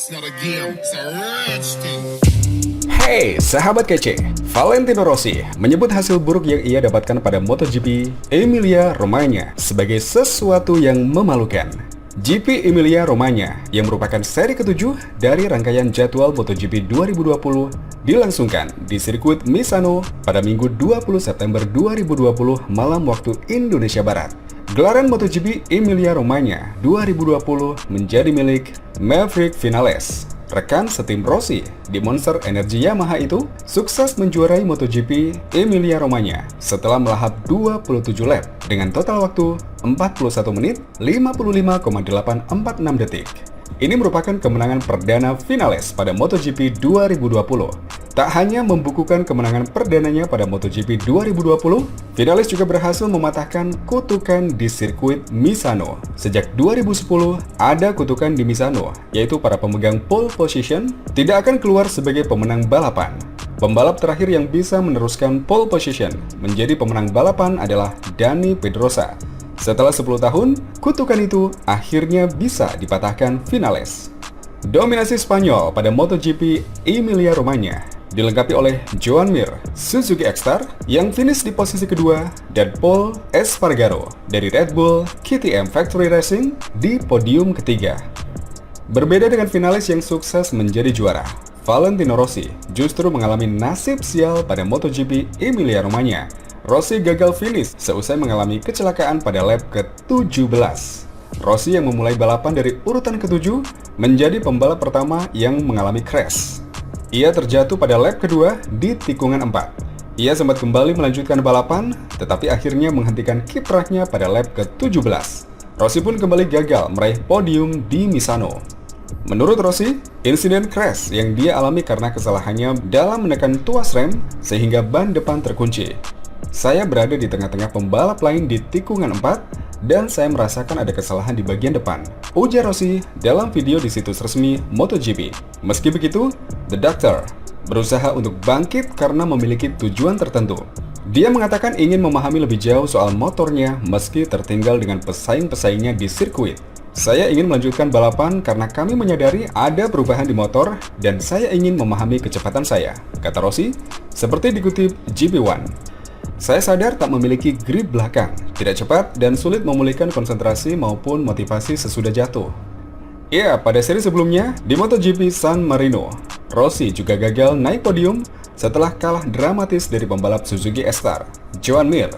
It's not a game, it's a rich thing. Hey, sahabat kece, Valentino Rossi menyebut hasil buruk yang ia dapatkan pada MotoGP Emilia-Romagna sebagai sesuatu yang memalukan. GP Emilia-Romagna yang merupakan seri ke-7 dari rangkaian jadwal MotoGP 2020 dilangsungkan di sirkuit Misano pada Minggu 20 September 2020 malam waktu Indonesia Barat. Gelaran MotoGP Emilia-Romagna 2020 menjadi milik Maverick Viñales. Rekan setim Rossi di Monster Energy Yamaha itu sukses menjuarai MotoGP Emilia-Romagna setelah melahap 27 lap dengan total waktu 41 menit 55,846 detik. Ini merupakan kemenangan perdana Viñales pada MotoGP 2020. Tak hanya membukukan kemenangan perdananya pada MotoGP 2020, Viñales juga berhasil mematahkan kutukan di sirkuit Misano. Sejak 2010, ada kutukan di Misano, yaitu para pemegang pole position tidak akan keluar sebagai pemenang balapan. Pembalap terakhir yang bisa meneruskan pole position menjadi pemenang balapan adalah Dani Pedrosa. Setelah 10 tahun, kutukan itu akhirnya bisa dipatahkan Viñales. Dominasi Spanyol pada MotoGP Emilia-Romagna dilengkapi oleh Joan Mir, Suzuki X-Star yang finish di posisi kedua, dan Pol Espargaro dari Red Bull KTM Factory Racing di podium ketiga. Berbeda dengan Viñales yang sukses menjadi juara, Valentino Rossi justru mengalami nasib sial pada MotoGP Emilia-Romagna. Rossi gagal finish seusai mengalami kecelakaan pada lap ke-17. Rossi yang memulai balapan dari urutan ke-7 menjadi pembalap pertama yang mengalami crash. Ia terjatuh pada lap kedua di tikungan 4. Ia sempat kembali melanjutkan balapan, tetapi akhirnya menghentikan kiprahnya pada lap ke-17. Rossi pun kembali gagal meraih podium di Misano. Menurut Rossi, insiden crash yang dia alami karena kesalahannya dalam menekan tuas rem sehingga ban depan terkunci. Saya berada di tengah-tengah pembalap lain di tikungan 4 dan saya merasakan ada kesalahan di bagian depan, ujar Rossi dalam video di situs resmi MotoGP. Meski begitu, The Doctor berusaha untuk bangkit karena memiliki tujuan tertentu. Dia mengatakan ingin memahami lebih jauh soal motornya meski tertinggal dengan pesaing-pesaingnya di sirkuit. Saya ingin melanjutkan balapan karena kami menyadari ada perubahan di motor dan saya ingin memahami kecepatan saya, kata Rossi, seperti dikutip GP1. Saya sadar tak memiliki grip belakang, tidak cepat dan sulit memulihkan konsentrasi maupun motivasi sesudah jatuh. Ya, pada seri sebelumnya di MotoGP San Marino, Rossi juga gagal naik podium setelah kalah dramatis dari pembalap Suzuki X-Star, Joan Mir.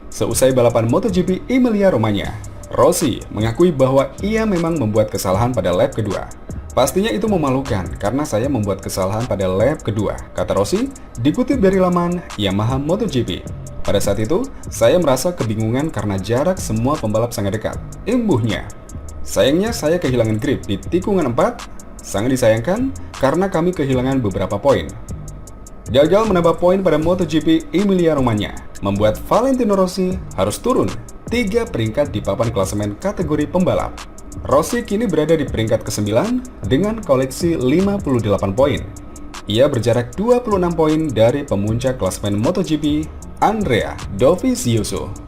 Seusai balapan MotoGP Emilia-Romagna, Rossi mengakui bahwa ia memang membuat kesalahan pada lap kedua. Pastinya itu memalukan karena saya membuat kesalahan pada lap kedua, kata Rossi, dikutip dari laman Yamaha MotoGP. Pada saat itu, saya merasa kebingungan karena jarak semua pembalap sangat dekat. Imbuhnya. Sayangnya saya kehilangan grip di tikungan 4. Sangat disayangkan karena kami kehilangan beberapa poin. Gagal menambah poin pada MotoGP Emilia-Romagna membuat Valentino Rossi harus turun 3 peringkat di papan klasemen kategori pembalap. Rossi kini berada di peringkat ke-9 dengan koleksi 58 poin. Ia berjarak 26 poin dari pemuncak klasemen MotoGP, Andrea Dovizioso.